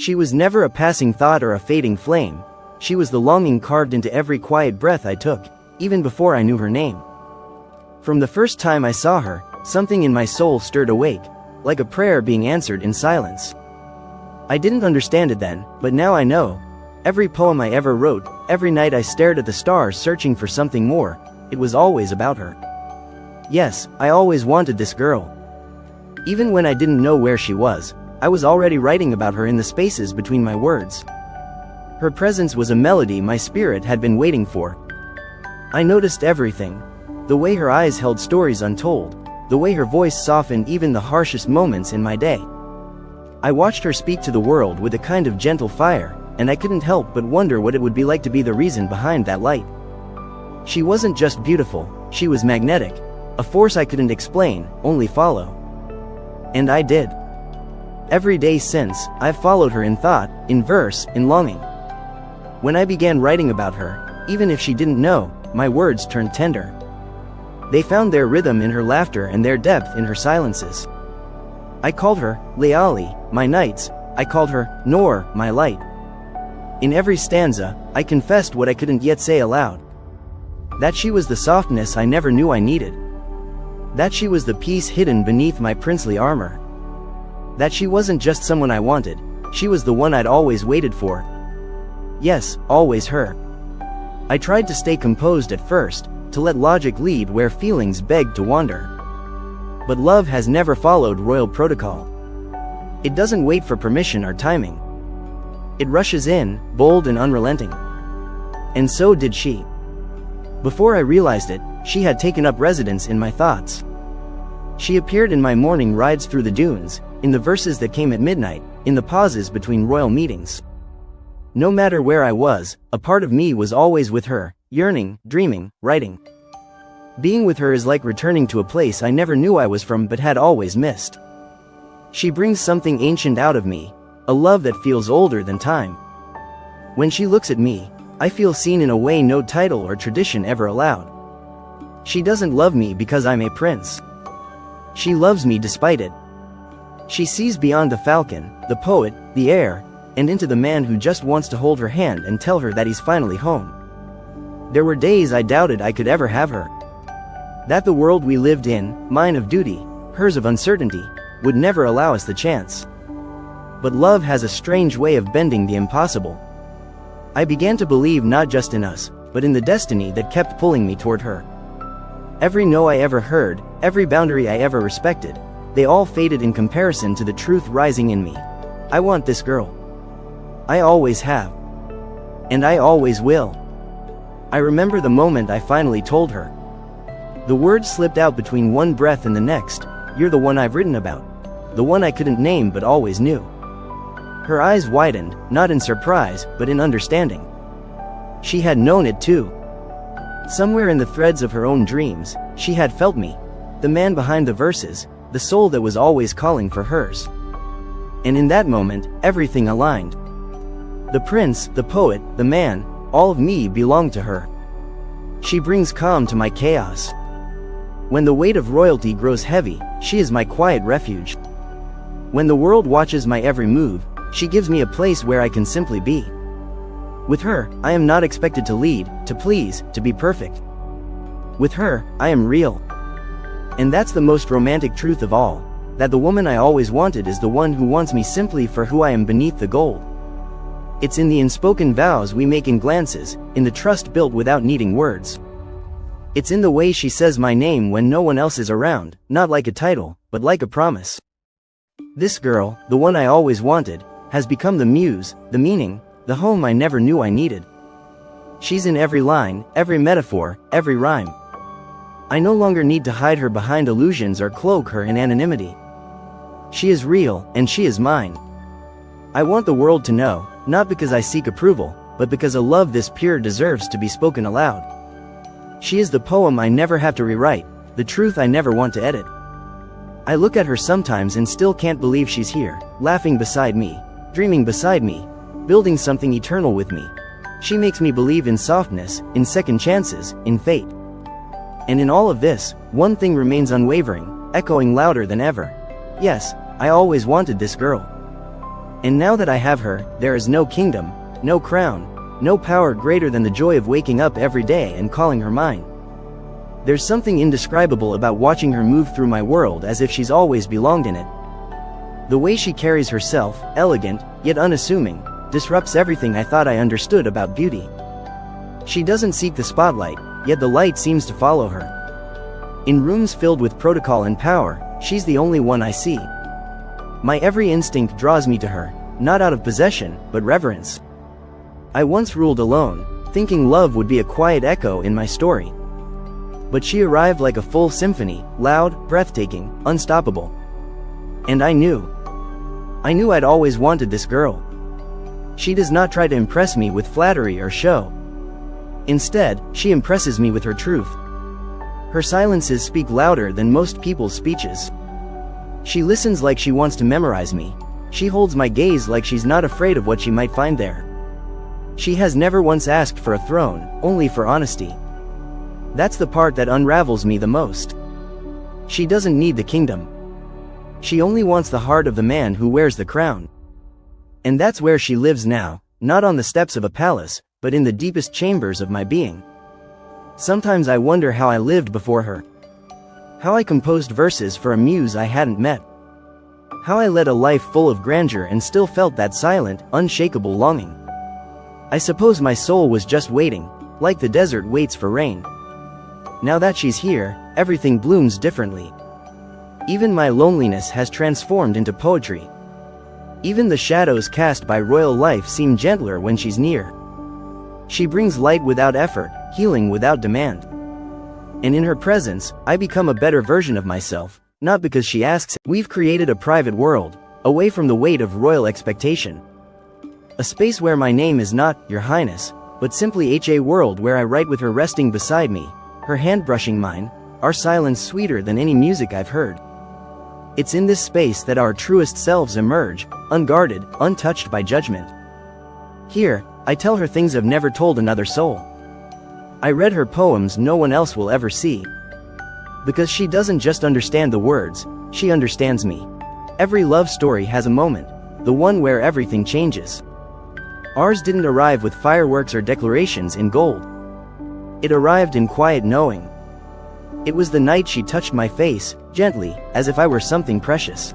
She was never a passing thought or a fading flame. She was the longing carved into every quiet breath I took, even before I knew her name. From the first time I saw her, something in my soul stirred awake, like a prayer being answered in silence. I didn't understand it then, but now I know. Every poem I ever wrote, every night I stared at the stars searching for something more, it was always about her. Yes, I always wanted this girl. Even when I didn't know where she was, I was already writing about her in the spaces between my words. Her presence was a melody my spirit had been waiting for. I noticed everything. The way her eyes held stories untold, the way her voice softened even the harshest moments in my day. I watched her speak to the world with a kind of gentle fire, and I couldn't help but wonder what it would be like to be the reason behind that light. She wasn't just beautiful, she was magnetic, a force I couldn't explain, only follow. And I did. Every day since, I've followed her in thought, in verse, in longing. When I began writing about her, even if she didn't know, my words turned tender. They found their rhythm in her laughter and their depth in her silences. I called her Layali, my nights. I called her Noor, my light. In every stanza, I confessed what I couldn't yet say aloud. That she was the softness I never knew I needed. That she was the peace hidden beneath my princely armor. That she wasn't just someone I wanted, she was the one I'd always waited for. Yes, always her. I tried to stay composed at first, to let logic lead where feelings begged to wander. But love has never followed royal protocol. It doesn't wait for permission or timing. It rushes in, bold and unrelenting. And so did she. Before I realized it, she had taken up residence in my thoughts. She appeared in my morning rides through the dunes, in the verses that came at midnight, in the pauses between royal meetings. No matter where I was, a part of me was always with her, yearning, dreaming, writing. Being with her is like returning to a place I never knew I was from but had always missed. She brings something ancient out of me, a love that feels older than time. When she looks at me, I feel seen in a way no title or tradition ever allowed. She doesn't love me because I'm a prince. She loves me despite it. She sees beyond the falcon, the poet, the heir, and into the man who just wants to hold her hand and tell her that he's finally home. There were days I doubted I could ever have her. That the world we lived in, mine of duty, hers of uncertainty, would never allow us the chance. But love has a strange way of bending the impossible. I began to believe not just in us, but in the destiny that kept pulling me toward her. Every no I ever heard, every boundary I ever respected, they all faded in comparison to the truth rising in me. I want this girl. I always have. And I always will. I remember the moment I finally told her. The words slipped out between one breath and the next. You're the one I've written about. The one I couldn't name but always knew. Her eyes widened, not in surprise, but in understanding. She had known it too. Somewhere in the threads of her own dreams, she had felt me, the man behind the verses, the soul that was always calling for hers. And in that moment, everything aligned. The prince, the poet, the man, all of me belonged to her. She brings calm to my chaos. When the weight of royalty grows heavy, she is my quiet refuge. When the world watches my every move, she gives me a place where I can simply be. With her, I am not expected to lead, to please, to be perfect. With her, I am real. And that's the most romantic truth of all, that the woman I always wanted is the one who wants me simply for who I am beneath the gold. It's in the unspoken vows we make in glances, in the trust built without needing words. It's in the way she says my name when no one else is around, not like a title, but like a promise. This girl, the one I always wanted, has become the muse, the meaning, the home I never knew I needed. She's in every line, every metaphor, every rhyme. I no longer need to hide her behind illusions or cloak her in anonymity. She is real, and she is mine. I want the world to know, not because I seek approval, but because a love this pure deserves to be spoken aloud. She is the poem I never have to rewrite, the truth I never want to edit. I look at her sometimes and still can't believe she's here, laughing beside me, dreaming beside me, building something eternal with me. She makes me believe in softness, in second chances, in fate. And in all of this, one thing remains unwavering, echoing louder than ever. Yes, I always wanted this girl. And now that I have her, there is no kingdom, no crown, no power greater than the joy of waking up every day and calling her mine. There's something indescribable about watching her move through my world as if she's always belonged in it. The way she carries herself, elegant, yet unassuming, disrupts everything I thought I understood about beauty. She doesn't seek the spotlight, yet the light seems to follow her. In rooms filled with protocol and power, she's the only one I see. My every instinct draws me to her, not out of possession, but reverence. I once ruled alone, thinking love would be a quiet echo in my story. But she arrived like a full symphony, loud, breathtaking, unstoppable. And I knew I'd always wanted this girl. She does not try to impress me with flattery or show. Instead, she impresses me with her truth. Her silences speak louder than most people's speeches. She listens like she wants to memorize me. She holds my gaze like she's not afraid of what she might find there. She has never once asked for a throne, only for honesty. That's the part that unravels me the most. She doesn't need the kingdom. She only wants the heart of the man who wears the crown. And that's where she lives now, not on the steps of a palace, but in the deepest chambers of my being. Sometimes I wonder how I lived before her. How I composed verses for a muse I hadn't met. How I led a life full of grandeur and still felt that silent, unshakable longing. I suppose my soul was just waiting, like the desert waits for rain. Now that she's here, everything blooms differently. Even my loneliness has transformed into poetry. Even the shadows cast by royal life seem gentler when she's near. She brings light without effort, healing without demand. And in her presence, I become a better version of myself, not because she asks. We've created a private world, away from the weight of royal expectation. A space where my name is not, Your Highness, but simply a world where I write with her resting beside me, her hand brushing mine, our silence sweeter than any music I've heard. It's in this space that our truest selves emerge, unguarded, untouched by judgment. Here, I tell her things I've never told another soul. I read her poems no one else will ever see. Because she doesn't just understand the words, she understands me. Every love story has a moment, the one where everything changes. Ours didn't arrive with fireworks or declarations in gold. It arrived in quiet knowing. It was the night she touched my face, gently, as if I were something precious.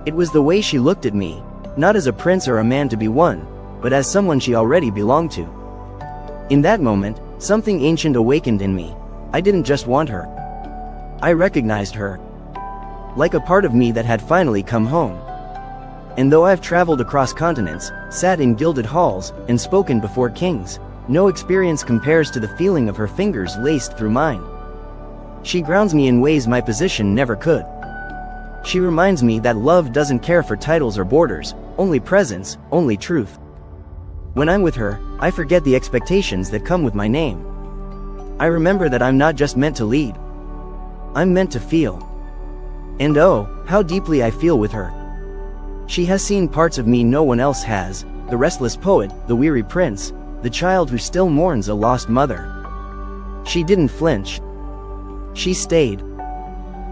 It was the way she looked at me, not as a prince or a man to be won, but as someone she already belonged to. In that moment, something ancient awakened in me. I didn't just want her. I recognized her. Like a part of me that had finally come home. And though I've traveled across continents, sat in gilded halls, and spoken before kings, no experience compares to the feeling of her fingers laced through mine. She grounds me in ways my position never could. She reminds me that love doesn't care for titles or borders, only presence, only truth. When I'm with her, I forget the expectations that come with my name. I remember that I'm not just meant to lead. I'm meant to feel. And oh, how deeply I feel with her. She has seen parts of me no one else has, the restless poet, the weary prince, the child who still mourns a lost mother. She didn't flinch. She stayed.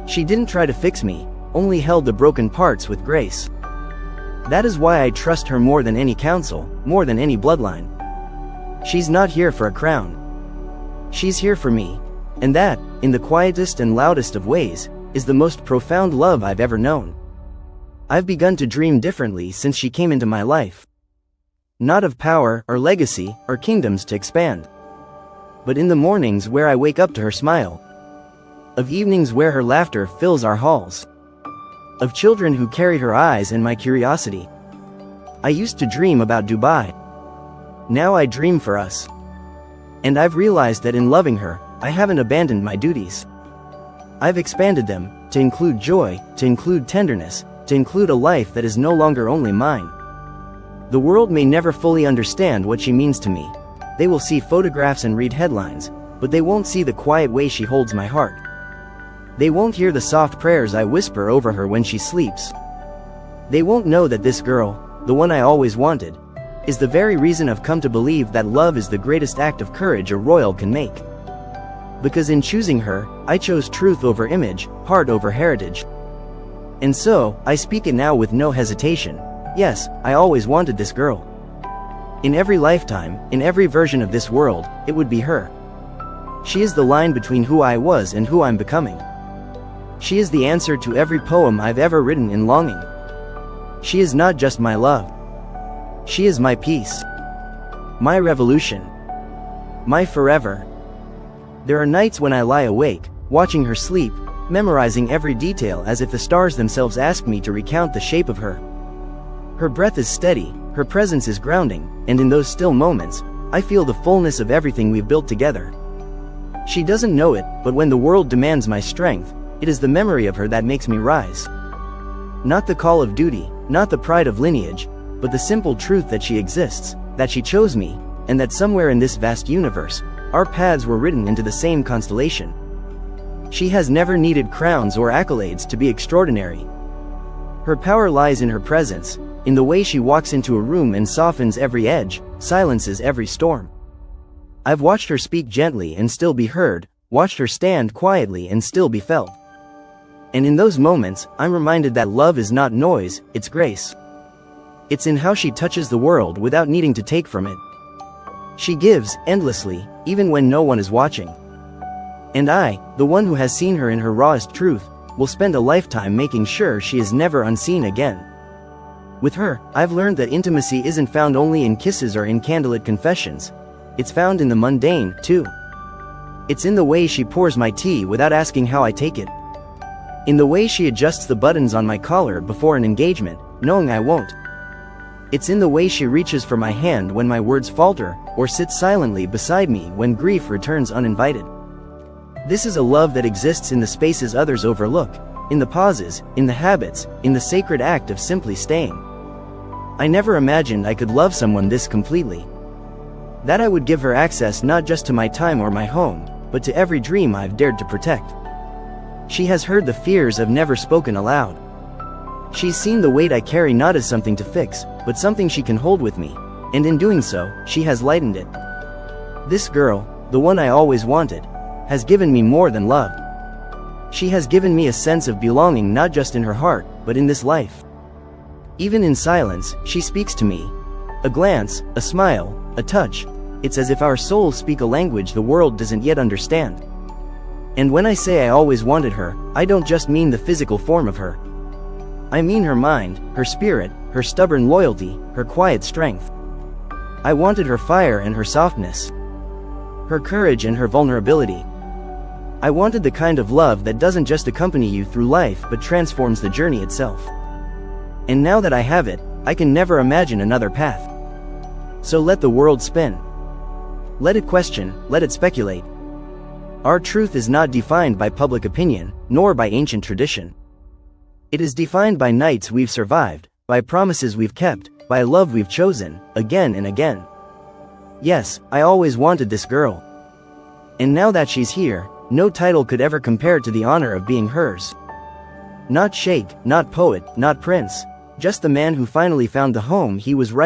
She didn't try to fix me, only held the broken parts with grace. That is why I trust her more than any counsel, more than any bloodline. She's not here for a crown. She's here for me. And that, in the quietest and loudest of ways, is the most profound love I've ever known. I've begun to dream differently since she came into my life. Not of power, or legacy, or kingdoms to expand. But in the mornings where I wake up to her smile. Of evenings where her laughter fills our halls. Of children who carry her eyes and my curiosity. I used to dream about Dubai. Now I dream for us. And I've realized that in loving her, I haven't abandoned my duties. I've expanded them, to include joy, to include tenderness, to include a life that is no longer only mine. The world may never fully understand what she means to me. They will see photographs and read headlines, but they won't see the quiet way she holds my heart. They won't hear the soft prayers I whisper over her when she sleeps. They won't know that this girl, the one I always wanted, is the very reason I've come to believe that love is the greatest act of courage a royal can make. Because in choosing her, I chose truth over image, heart over heritage. And so, I speak it now with no hesitation, Yes, I always wanted this girl. In every lifetime, in every version of this world, it would be her. She is the line between who I was and who I'm becoming. She is the answer to every poem I've ever written in longing. She is not just my love. She is my peace. My revolution. My forever. There are nights when I lie awake, watching her sleep, memorizing every detail as if the stars themselves ask me to recount the shape of her. Her breath is steady, her presence is grounding, and in those still moments, I feel the fullness of everything we've built together. She doesn't know it, but when the world demands my strength, it is the memory of her that makes me rise. Not the call of duty, not the pride of lineage, but the simple truth that she exists, that she chose me, and that somewhere in this vast universe, our paths were written into the same constellation. She has never needed crowns or accolades to be extraordinary. Her power lies in her presence, in the way she walks into a room and softens every edge, silences every storm. I've watched her speak gently and still be heard, watched her stand quietly and still be felt. And in those moments, I'm reminded that love is not noise, it's grace. It's in how she touches the world without needing to take from it. She gives, endlessly, even when no one is watching. And I, the one who has seen her in her rawest truth, will spend a lifetime making sure she is never unseen again. With her, I've learned that intimacy isn't found only in kisses or in candlelit confessions. It's found in the mundane, too. It's in the way she pours my tea without asking how I take it. In the way she adjusts the buttons on my collar before an engagement, knowing I won't. It's in the way she reaches for my hand when my words falter, or sits silently beside me when grief returns uninvited. This is a love that exists in the spaces others overlook, in the pauses, in the habits, in the sacred act of simply staying. I never imagined I could love someone this completely. That I would give her access not just to my time or my home, but to every dream I've dared to protect. She has heard the fears I've never spoken aloud. She's seen the weight I carry not as something to fix, but something she can hold with me, and in doing so, she has lightened it. This girl, the one I always wanted, has given me more than love. She has given me a sense of belonging not just in her heart, but in this life. Even in silence, she speaks to me. A glance, a smile, a touch. It's as if our souls speak a language the world doesn't yet understand. And when I say I always wanted her, I don't just mean the physical form of her. I mean her mind, her spirit, her stubborn loyalty, her quiet strength. I wanted her fire and her softness. Her courage and her vulnerability. I wanted the kind of love that doesn't just accompany you through life but transforms the journey itself. And now that I have it, I can never imagine another path. So let the world spin. Let it question, let it speculate. Our truth is not defined by public opinion, nor by ancient tradition. It is defined by nights we've survived, by promises we've kept, by love we've chosen, again and again. Yes, I always wanted this girl. And now that she's here, no title could ever compare to the honor of being hers. Not sheikh, not poet, not prince, just the man who finally found the home he was right